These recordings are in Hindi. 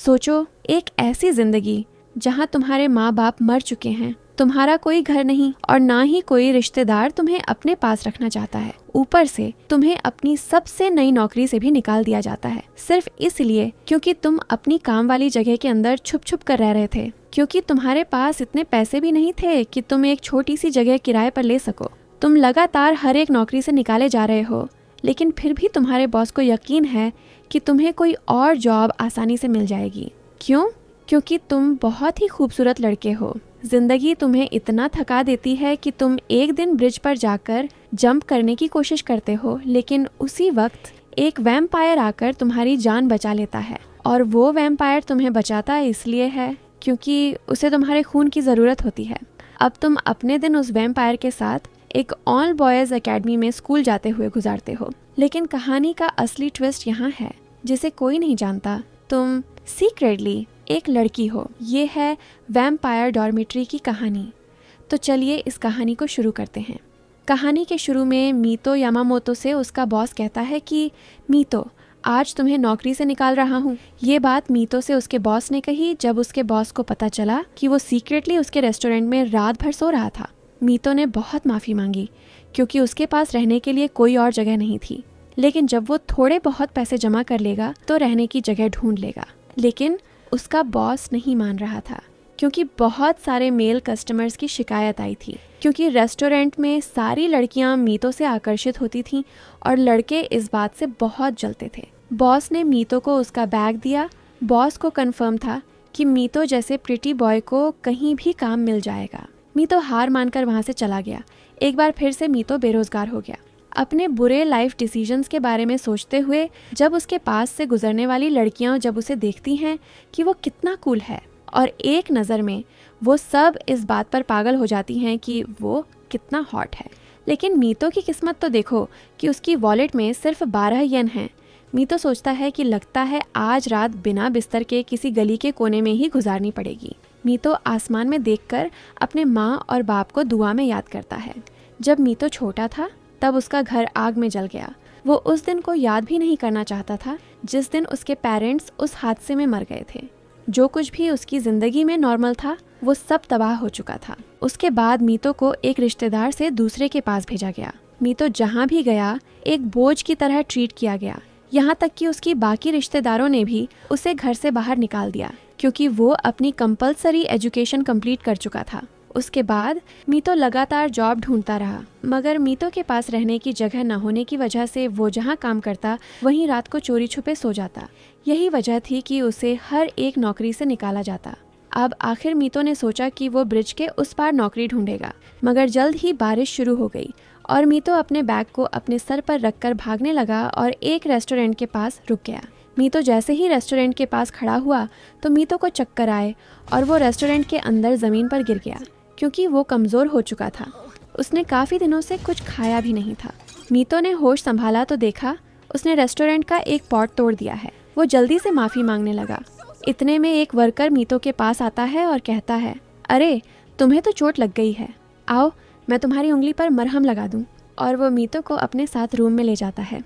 सोचो, एक ऐसी जिंदगी जहाँ तुम्हारे माँ बाप मर चुके हैं, तुम्हारा कोई घर नहीं और ना ही कोई रिश्तेदार तुम्हें अपने पास रखना चाहता है। ऊपर से तुम्हें अपनी सबसे नई नौकरी से भी निकाल दिया जाता है, सिर्फ इसलिए क्योंकि तुम अपनी काम वाली जगह के अंदर छुप छुप कर रह रहे थे, क्योंकि तुम्हारे पास इतने पैसे भी नहीं थे कि तुम एक छोटी सी जगह किराए पर ले सको। तुम लगातार हर एक नौकरी से निकाले जा रहे हो, लेकिन फिर भी तुम्हारे बॉस को यकीन है कि तुम्हें कोई और जॉब आसानी से मिल जाएगी। क्यों? क्योंकि तुम बहुत ही खूबसूरत लड़के हो। जिंदगी तुम्हें इतना थका देती है कि तुम एक दिन ब्रिज पर जाकर जंप करने की कोशिश करते हो, लेकिन उसी वक्त एक वैम्पायर आकर तुम्हारी जान बचा लेता है। और वो वैम्पायर तुम्हें बचाता इसलिए है क्योंकि उसे तुम्हारे खून की ज़रूरत होती है। अब तुम अपने दिन उस वैम्पायर के साथ एक ऑल बॉयज़ एकेडमी में स्कूल जाते हुए गुजारते हो। लेकिन कहानी का असली ट्विस्ट यहाँ है, जिसे कोई नहीं जानता। तुम सीक्रेटली एक लड़की हो। ये है वैम्पायर डॉर्मेट्री की कहानी। तो चलिए इस कहानी को शुरू करते हैं। कहानी के शुरू में मीतो यामामोतो से उसका बॉस कहता है कि मीतो, आज तुम्हें नौकरी से निकाल रहा हूँ। ये बात मीतो से उसके बॉस ने कही जब उसके बॉस को पता चला कि वो सीक्रेटली उसके रेस्टोरेंट में रात भर सो रहा था। मीतो ने बहुत माफ़ी मांगी क्योंकि उसके पास रहने के लिए कोई और जगह नहीं थी। लेकिन जब वो थोड़े बहुत पैसे जमा कर लेगा तो रहने की जगह ढूंढ लेगा। लेकिन उसका बॉस नहीं मान रहा था क्योंकि बहुत सारे मेल कस्टमर्स की शिकायत आई थी, क्योंकि रेस्टोरेंट में सारी लड़कियां मीतो से आकर्षित होती थीं और लड़के इस बात से बहुत जलते थे। बॉस ने मीतो को उसका बैग दिया। बॉस को कंफर्म था कि मीतो जैसे प्रिटी बॉय को कहीं भी काम मिल जाएगा। मीतो हार मानकर वहाँ से चला गया। एक बार फिर से मीतो बेरोजगार हो गया। अपने बुरे लाइफ डिसीजंस के बारे में सोचते हुए जब उसके पास से गुजरने वाली लड़कियां जब उसे देखती हैं कि वो कितना कूल है, और एक नज़र में वो सब इस बात पर पागल हो जाती हैं कि वो कितना हॉट है। लेकिन मीतो की किस्मत तो देखो कि उसकी वॉलेट में सिर्फ 12 येन हैं। मीतो सोचता है कि लगता है आज रात बिना बिस्तर के किसी गली के कोने में ही गुजारनी पड़ेगी। मीतो आसमान में देखकर अपने माँ और बाप को दुआ में याद करता है। जब मीतो छोटा था तब उसका घर आग में जल गया। वो उस दिन को याद भी नहीं करना चाहता था जिस दिन उसके पेरेंट्स उस हादसे में मर गए थे। जो कुछ भी उसकी ज़िंदगी में नॉर्मल था वो सब तबाह हो चुका था। उसके बाद मीतो को एक रिश्तेदार से दूसरे के पास भेजा गया। मीतो जहाँ भी गया एक बोझ की तरह ट्रीट किया गया। यहाँ तक कि उसकी बाकी रिश्तेदारों ने भी उसे घर से बाहर निकाल दिया क्योंकि वो अपनी कंपलसरी एजुकेशन कंप्लीट कर चुका था। उसके बाद मीतो लगातार जॉब ढूंढता रहा, मगर मीतो के पास रहने की जगह न होने की वजह से वो जहाँ काम करता वहीं रात को चोरी छुपे सो जाता। यही वजह थी कि उसे हर एक नौकरी से निकाला जाता। अब आखिर मीतो ने सोचा कि वो ब्रिज के उस पार नौकरी ढूंढेगा, मगर जल्द ही बारिश शुरू हो गई और मीतो अपने बैग को अपने सर पर रखकर भागने लगा और एक रेस्टोरेंट के पास रुक गया। मीतो जैसे ही रेस्टोरेंट के पास खड़ा हुआ तो मीतो को चक्कर आए और वो रेस्टोरेंट के अंदर ज़मीन पर गिर गया क्योंकि वो कमज़ोर हो चुका था। उसने काफ़ी दिनों से कुछ खाया भी नहीं था। मीतो ने होश संभाला तो देखा उसने रेस्टोरेंट का एक पॉट तोड़ दिया है। वो जल्दी से माफ़ी मांगने लगा। इतने में एक वर्कर मीतो के पास आता है और कहता है, अरे तुम्हें तो चोट लग गई है, आओ मैं तुम्हारी उंगली पर मरहम लगा दूं। और वो मीतो को अपने साथ रूम में ले जाता है।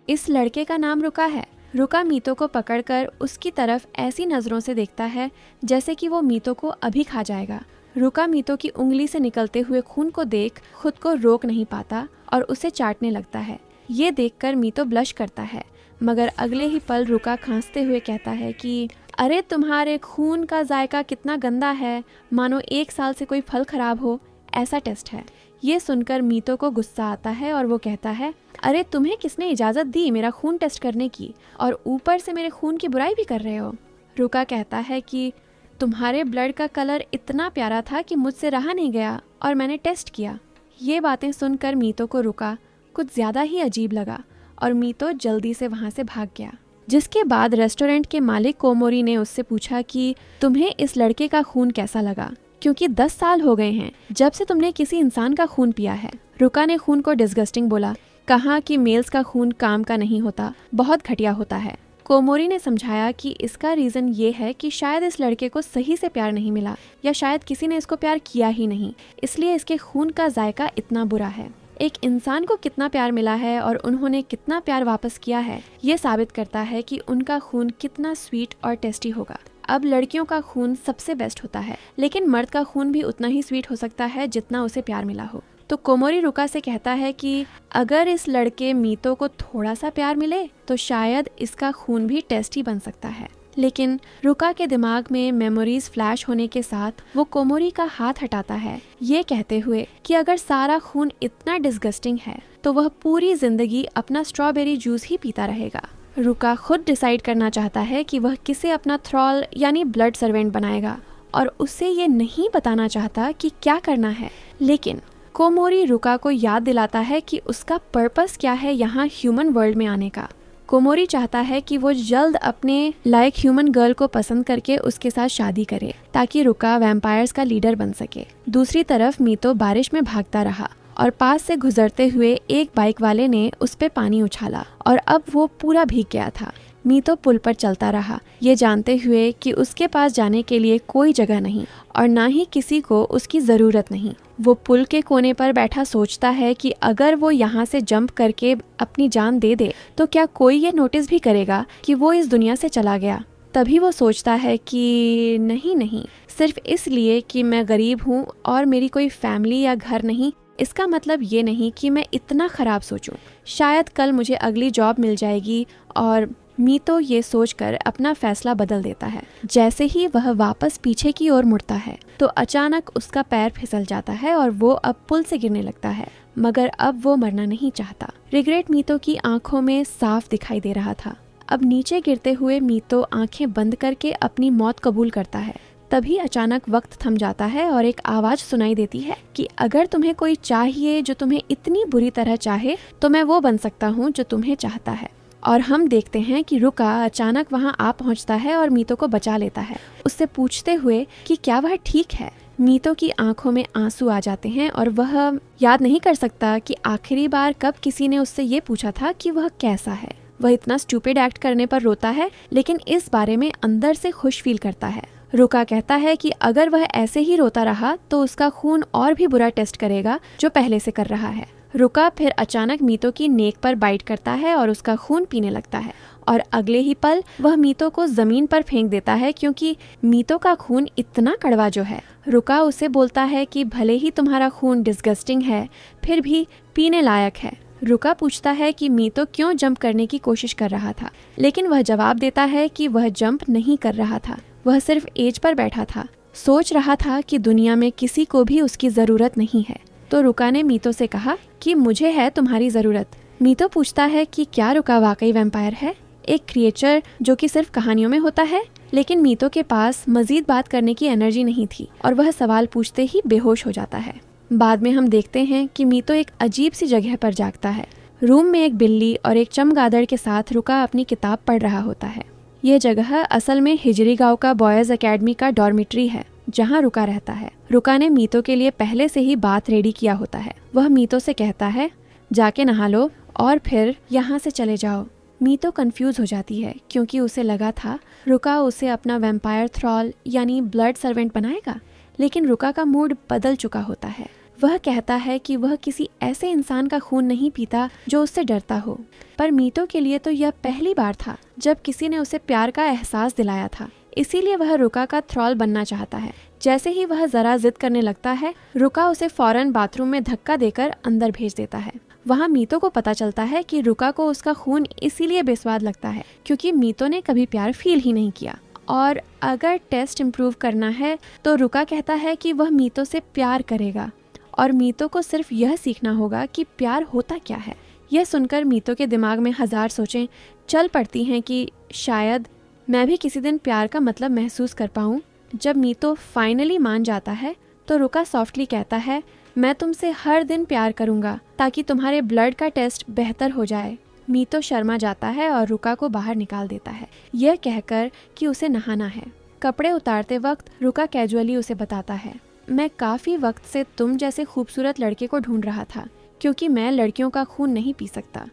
इस लड़के का नाम रुका है। रुका मीतो को पकड़कर उसकी तरफ ऐसी नज़रों से देखता है जैसे कि वो मीतो को अभी खा जाएगा। रुका मीतो की उंगली से निकलते हुए खून को देख खुद को रोक नहीं पाता और उसे चाटने लगता है। ये देखकर मीतो ब्लश करता है, मगर अगले ही पल रुका खांसते हुए कहता है कि अरे तुम्हारे खून का जायका कितना गंदा है, मानो 1 साल से कोई फल खराब हो, ऐसा टेस्ट है। ये सुनकर मीतो को गुस्सा आता है और वो कहता है, अरे तुम्हें किसने इजाज़त दी मेरा खून टेस्ट करने की, और ऊपर से मेरे खून की बुराई भी कर रहे हो। रुका कहता है कि तुम्हारे ब्लड का कलर इतना प्यारा था कि मुझसे रहा नहीं गया और मैंने टेस्ट किया। ये बातें सुनकर मीतो को रुका कुछ ज़्यादा ही अजीब लगा और मीतो जल्दी से वहाँ से भाग गया। जिसके बाद रेस्टोरेंट के मालिक कोमोरी ने उससे पूछा कि तुम्हें इस लड़के का खून कैसा लगा, क्योंकि 10 साल हो गए हैं जब से तुमने किसी इंसान का खून पिया है। रुका ने खून को डिस्गस्टिंग बोला, कहा कि मेल्स का खून काम का नहीं होता, बहुत घटिया होता है। कोमोरी ने समझाया कि इसका रीज़न ये है कि शायद इस लड़के को सही से प्यार नहीं मिला या शायद किसी ने इसको प्यार किया ही नहीं, इसलिए इसके खून का जायका इतना बुरा है। एक इंसान को कितना प्यार मिला है और उन्होंने कितना प्यार वापस किया है, ये साबित करता है कि उनका खून कितना स्वीट और टेस्टी होगा। अब लड़कियों का खून सबसे बेस्ट होता है, लेकिन मर्द का खून भी उतना ही स्वीट हो सकता है जितना उसे प्यार मिला हो। तो कोमोरी रुका से कहता है कि अगर इस लड़के मीतो को थोड़ा सा प्यार मिले तो शायद इसका खून भी टेस्टी बन सकता है। लेकिन रुका के दिमाग में मेमोरीज फ्लैश होने के साथ वो कोमोरी का हाथ हटाता है, ये कहते हुए कि अगर सारा खून इतना डिस्गस्टिंग है तो वह पूरी जिंदगी अपना स्ट्रॉबेरी जूस ही पीता रहेगा। रुका खुद डिसाइड करना चाहता है कि वह किसे अपना थ्रॉल यानी ब्लड सर्वेंट बनाएगा और उसे ये नहीं बताना चाहता कि क्या करना है। लेकिन कोमोरी रुका को याद दिलाता है कि उसका पर्पस क्या है यहाँ ह्यूमन वर्ल्ड में आने का। कोमोरी चाहता है कि वो जल्द अपने लाइक ह्यूमन गर्ल को पसंद करके उसके साथ शादी करे ताकि रुका वैम्पायर्स का लीडर बन सके। दूसरी तरफ मीतो बारिश में भागता रहा और पास से गुजरते हुए एक बाइक वाले ने उस पे पानी उछाला और अब वो पूरा भीग गया था। मीतो पुल पर चलता रहा, ये जानते हुए कि उसके पास जाने के लिए कोई जगह नहीं और ना ही किसी को उसकी ज़रूरत नहीं। वो पुल के कोने पर बैठा सोचता है कि अगर वो यहाँ से जंप करके अपनी जान दे दे तो क्या कोई ये नोटिस भी करेगा कि वो इस दुनिया से चला गया। तभी वो सोचता है कि नहीं, सिर्फ इसलिए कि मैं गरीब हूँ और मेरी कोई फैमिली या घर नहीं, इसका मतलब ये नहीं कि मैं इतना ख़राब सोचूं। शायद कल मुझे अगली जॉब मिल जाएगी। और मीतो ये सोचकर अपना फैसला बदल देता है। जैसे ही वह वापस पीछे की ओर मुड़ता है तो अचानक उसका पैर फिसल जाता है और वो अब पुल से गिरने लगता है, मगर अब वो मरना नहीं चाहता। रिग्रेट मीतो की आंखों में साफ दिखाई दे रहा था। अब नीचे गिरते हुए मीतो आंखें बंद करके अपनी मौत कबूल करता है। तभी अचानक वक्त थम जाता है और एक आवाज सुनाई देती है कि अगर तुम्हें कोई चाहिए जो तुम्हें इतनी बुरी तरह चाहे तो मैं वो बन सकता हूँ जो तुम्हें चाहता है। और हम देखते हैं कि रुका अचानक वहाँ आ पहुँचता है और मीतो को बचा लेता है, उससे पूछते हुए कि क्या वह ठीक है। मीतो की आंखों में आंसू आ जाते हैं और वह याद नहीं कर सकता कि आखिरी बार कब किसी ने उससे ये पूछा था कि वह कैसा है। वह इतना स्टूपिड एक्ट करने पर रोता है, लेकिन इस बारे में अंदर से खुश फील करता है। रुका कहता है कि अगर वह ऐसे ही रोता रहा तो उसका खून और भी बुरा टेस्ट करेगा जो पहले से कर रहा है। रुका फिर अचानक मीतो की नेक पर बाइट करता है और उसका खून पीने लगता है और अगले ही पल वह मीतो को जमीन पर फेंक देता है क्योंकि मीतो का खून इतना कड़वा जो है। रुका उसे बोलता है कि भले ही तुम्हारा खून डिस्गस्टिंग है फिर भी पीने लायक है। रुका पूछता है कि मीतो क्यों जंप करने की कोशिश कर रहा था, लेकिन वह जवाब देता है कि वह जंप नहीं कर रहा था, वह सिर्फ एज पर बैठा था, सोच रहा था कि दुनिया में किसी को भी उसकी जरूरत नहीं है। तो रुका ने मीतो से कहा कि मुझे है तुम्हारी जरूरत। मीतो पूछता है कि क्या रुका वाकई वैम्पायर है, एक क्रिएचर जो कि सिर्फ कहानियों में होता है। लेकिन मीतो के पास मजीद बात करने की एनर्जी नहीं थी और वह सवाल पूछते ही बेहोश हो जाता है। बाद में हम देखते हैं कि मीतो एक अजीब सी जगह पर जागता है। रूम में एक बिल्ली और एक चमगादड़ के साथ रुका अपनी किताब पढ़ रहा होता है। यह जगह असल में हिजरी गांव का बॉयज एकेडमी का डॉर्मिट्री है जहां रुका रहता है। रुका ने मीतो के लिए पहले से ही बात रेडी किया होता है। वह मीतो से कहता है जाके नहा लो और फिर यहाँ से चले जाओ। मीतो कंफ्यूज हो जाती है क्योंकि उसे लगा था रुका उसे अपना वैम्पायर थ्रॉल यानी ब्लड सर्वेंट बनाएगा, लेकिन रुका का मूड बदल चुका होता है। वह कहता है कि वह किसी ऐसे इंसान का खून नहीं पीता जो उससे डरता हो, पर मीतो के लिए तो यह पहली बार था जब किसी ने उसे प्यार का एहसास दिलाया था। इसीलिए वह रुका का थ्रॉल बनना चाहता है। जैसे ही वह जरा जिद करने लगता है, रुका उसे फौरन बाथरूम में धक्का देकर अंदर भेज देता है। वहाँ मीतो को पता चलता है कि रुका को उसका खून इसीलिए बेस्वाद लगता है क्योंकि मीतो ने कभी प्यार फील ही नहीं किया, और अगर टेस्ट इम्प्रूव करना है तो रुका कहता है कि वह मीतो से प्यार करेगा और मीतो को सिर्फ यह सीखना होगा कि प्यार होता क्या है। यह सुनकर मीतो के दिमाग में हजार सोचें चल पड़ती हैं कि शायद मैं भी किसी दिन प्यार का मतलब महसूस कर पाऊँ। जब मीतो फाइनली मान जाता है तो रुका सॉफ्टली कहता है मैं तुमसे हर दिन प्यार करूँगा ताकि तुम्हारे ब्लड का टेस्ट बेहतर हो जाए। मीतो शर्मा जाता है और रुका को बाहर निकाल देता है, यह कहकर कि उसे नहाना है। कपड़े उतारते वक्त रुका कैजुअली उसे बताता है मैं काफ़ी वक्त से तुम जैसे खूबसूरत लड़के को ढूंढ रहा था क्योंकि मैं लड़कियों का खून नहीं पी सकता।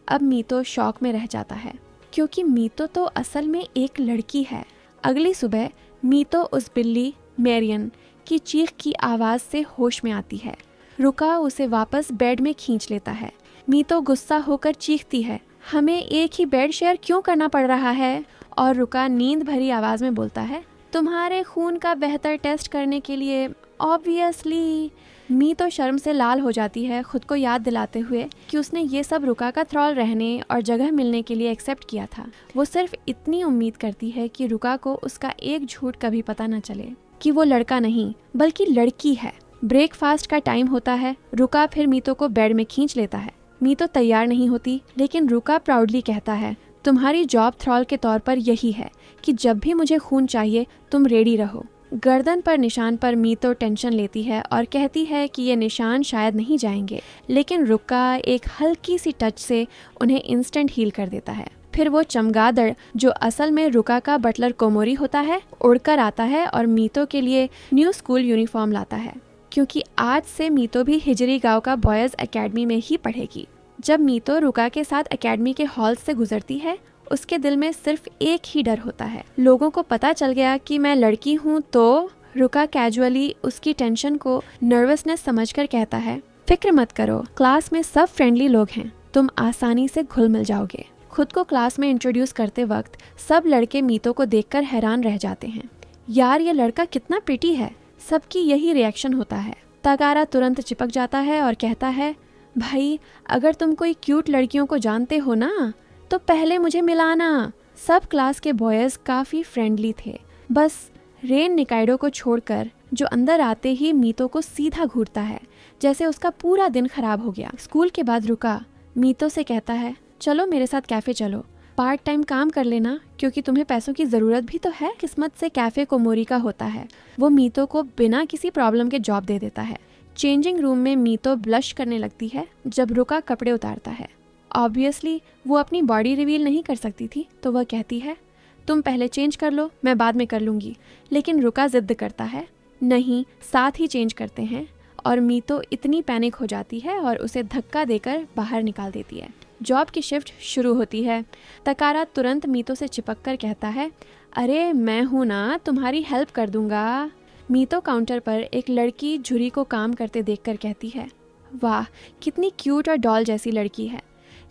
अब मीतो शॉक में रह जाता है क्योंकि मीतो तो असल में एक लड़की है। अगली सुबह मीतो उस बिल्ली मैरियन की चीख की आवाज़ से होश में आती है। रुका उसे वापस बेड में खींच लेता है। मीतो गुस्सा होकर चीखती है, हमें एक ही बेड शेयर क्यों करना पड़ रहा है? और रुका नींद भरी आवाज में बोलता है, तुम्हारे खून का बेहतर टेस्ट करने के लिए ऑब्वियसली। मीतो शर्म से लाल हो जाती है, खुद को याद दिलाते हुए कि उसने ये सब रुका का थ्रॉल रहने और जगह मिलने के लिए एक्सेप्ट किया था। वो सिर्फ इतनी उम्मीद करती है कि रुका को उसका एक झूठ कभी पता न चले कि वो लड़का नहीं बल्कि लड़की है। ब्रेकफास्ट का टाइम होता है। रुका फिर मीतो को बेड में खींच लेता है। मीतो तैयार नहीं होती, लेकिन रुका प्राउडली कहता है, तुम्हारी जॉब थ्रॉल के तौर पर यही है कि जब भी मुझे खून चाहिए तुम रेडी रहो। गर्दन पर निशान पर मीतो टेंशन लेती है और कहती है कि ये निशान शायद नहीं जाएंगे, लेकिन रुका एक हल्की सी टच से उन्हें इंस्टेंट हील कर देता है। फिर वो चमगादड़, जो असल में रुका का बटलर कोमोरी होता है, उड़कर आता है और मीतो के लिए न्यू स्कूल यूनिफॉर्म लाता है, क्योंकि आज से मीतो भी हिजरी गांव का बॉयज़ एकेडमी में ही पढ़ेगी। जब मीतो रुका के साथ एकेडमी के हॉल से गुजरती है, उसके दिल में सिर्फ एक ही डर होता है, लोगों को पता चल गया कि मैं लड़की हूँ तो। रुका कैजुअली उसकी टेंशन को नर्वसनेस समझकर कहता है, फिक्र मत करो, क्लास में सब फ्रेंडली लोग हैं, तुम आसानी से घुल मिल जाओगे। खुद को क्लास में इंट्रोड्यूस करते वक्त सब लड़के मीतो को देखकर हैरान रह जाते हैं। यार ये लड़का कितना प्रिटी है, सबकी यही रिएक्शन होता है। तकारा तुरंत चिपक जाता है और कहता है, भाई अगर तुम कोई क्यूट लड़कियों को जानते हो ना तो पहले मुझे मिलाना। सब क्लास के बॉयज़ काफ़ी फ्रेंडली थे, बस रेन निकाइडो को छोड़कर, जो अंदर आते ही मीतो को सीधा घूरता है, जैसे उसका पूरा दिन खराब हो गया। स्कूल के बाद रुका मीतो से कहता है, चलो मेरे साथ कैफ़े चलो, पार्ट टाइम काम कर लेना, क्योंकि तुम्हें पैसों की ज़रूरत भी तो है। किस्मत से कैफ़े कोमोरी का होता है। वो मीतो को बिना किसी प्रॉब्लम के जॉब दे देता है। चेंजिंग रूम में मीतो ब्लश करने लगती है जब रुका कपड़े उतारता है। ऑब्वियसली वो अपनी बॉडी रिवील नहीं कर सकती थी, तो वह कहती है, तुम पहले चेंज कर लो, मैं बाद में कर लूँगी। लेकिन रुका ज़िद्द करता है, नहीं, साथ ही चेंज करते हैं। और मीतो इतनी पैनिक हो जाती है और उसे धक्का देकर बाहर निकाल देती है। जॉब की शिफ्ट शुरू होती है। तकारा तुरंत मीतो से चिपक कर कहता है, अरे मैं हूँ ना, तुम्हारी हेल्प कर दूंगा। मीतो काउंटर पर एक लड़की झुरी को काम करते देखकर कहती है, वाह कितनी क्यूट और डॉल जैसी लड़की है।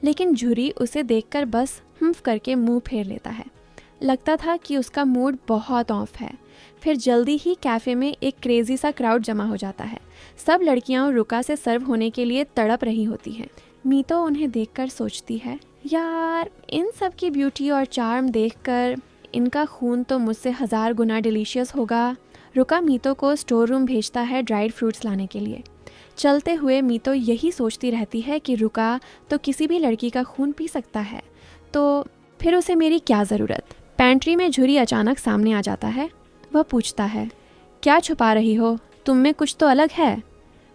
लेकिन झुरी उसे देखकर बस हम्फ करके मुंह फेर लेता है। लगता था कि उसका मूड बहुत ऑफ है। फिर जल्दी ही कैफ़े में एक क्रेजी सा क्राउड जमा हो जाता है। सब लड़कियां रुका से सर्व होने के लिए तड़प रही होती हैं। मीतो उन्हें देखकर सोचती है, यार इन सब की ब्यूटी और चार्म देखकर इनका खून तो मुझसे 1000 गुना डिलीशियस होगा। रुका मीतो को स्टोर रूम भेजता है ड्राइड फ्रूट्स लाने के लिए। चलते हुए मीतो यही सोचती रहती है कि रुका तो किसी भी लड़की का खून पी सकता है, तो फिर उसे मेरी क्या ज़रूरत। पैंट्री में झुरी अचानक सामने आ जाता है। वह पूछता है, क्या छुपा रही हो, तुम में कुछ तो अलग है।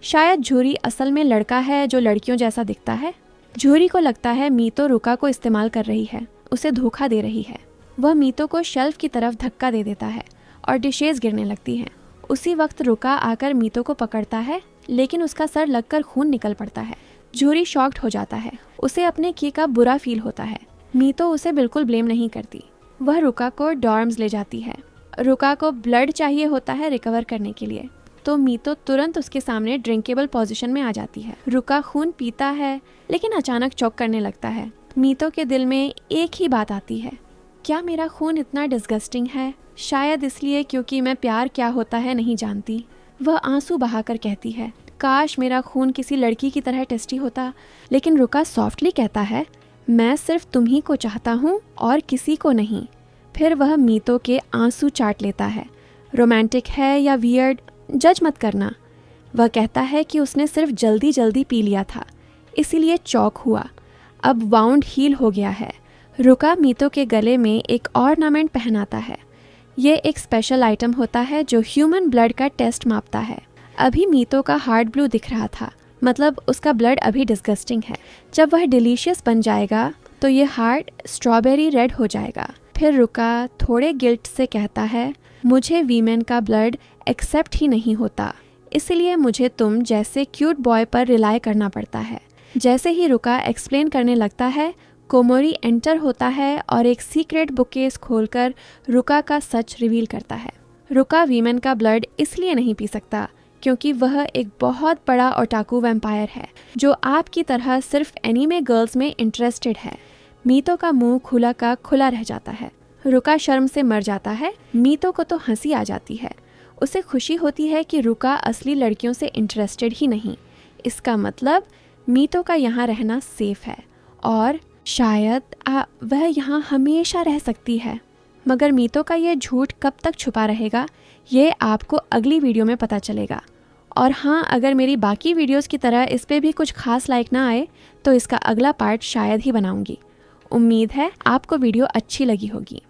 शायद झुरी असल में लड़का है जो लड़कियों जैसा दिखता है। झुरी को लगता है मीतो रुका को इस्तेमाल कर रही है, उसे धोखा दे रही है। वह मीतो को शेल्फ की तरफ धक्का दे देता है और डिशेज गिरने लगती हैं। उसी वक्त रुका आकर मीतो को पकड़ता है, लेकिन उसका सर लगकर खून निकल पड़ता है। झुरी शॉक्ड हो जाता है, उसे अपने किए का बुरा फील होता है। मीतो उसे बिल्कुल ब्लेम नहीं करती। वह रुका को डॉर्म्स ले जाती है। रुका को ब्लड चाहिए होता है रिकवर करने के लिए, तो मीतो तुरंत उसके सामने ड्रिंकेबल पोजीशन में आ जाती है। रुका खून पीता है, लेकिन अचानक चौक करने लगता है। मीतो के दिल में एक ही बात आती है, क्या मेरा खून इतना डिस्गस्टिंग है? शायद इसलिए क्योंकि मैं प्यार क्या होता है नहीं जानती। वह आंसू बहाकर कहती है, काश मेरा खून किसी लड़की की तरह टेस्टी होता। लेकिन रुका सॉफ्टली कहता है, मैं सिर्फ तुम्ही को चाहता हूँ और किसी को नहीं। फिर वह मीतो के आंसू चाट लेता है। रोमांटिक है या वियर्ड, जज मत करना। वह कहता है कि उसने सिर्फ जल्दी जल्दी पी लिया था, इसीलिए चौक हुआ। अब वाउंड हील हो गया है। रुका मीतो के गले में एक ऑर्नामेंट पहनाता है। ये एक स्पेशल आइटम होता है जो ह्यूमन ब्लड का टेस्ट मापता है। अभी मीतो का हार्ट ब्लू दिख रहा था, मतलब उसका ब्लड अभी डिस्गस्टिंग है। जब वह डिलीशियस बन जाएगा तो ये हार्ट स्ट्रॉबेरी रेड हो जाएगा। फिर रुका थोड़े गिल्ट से कहता है, मुझे वीमेन का ब्लड एक्सेप्ट ही नहीं होता, इसलिए मुझे तुम जैसे क्यूट बॉय पर रिलाय करना पड़ता है। जैसे ही रुका एक्सप्लेन करने लगता है, कोमोरी एंटर होता है और एक सीक्रेट बुकेस खोलकर रुका का सच रिवील करता है। रुका वीमेन का ब्लड इसलिए नहीं पी सकता क्योंकि वह एक बहुत बड़ा ओटाकू वैम्पायर है जो आपकी तरह सिर्फ एनीमे गर्ल्स में इंटरेस्टेड है। मीतो का मुंह खुला का खुला रह जाता है। रुका शर्म से मर जाता है। मीतो को तो हंसी आ जाती है। उसे खुशी होती है कि रुका असली लड़कियों से इंटरेस्टेड ही नहीं। इसका मतलब मीतो का यहाँ रहना सेफ है और शायद वह यहाँ हमेशा रह सकती है। मगर मीतो का ये झूठ कब तक छुपा रहेगा ये आपको अगली वीडियो में पता चलेगा। और हाँ, अगर मेरी बाकी वीडियोस की तरह इस पे भी कुछ खास लाइक ना आए तो इसका अगला पार्ट शायद ही बनाऊंगी। उम्मीद है आपको वीडियो अच्छी लगी होगी।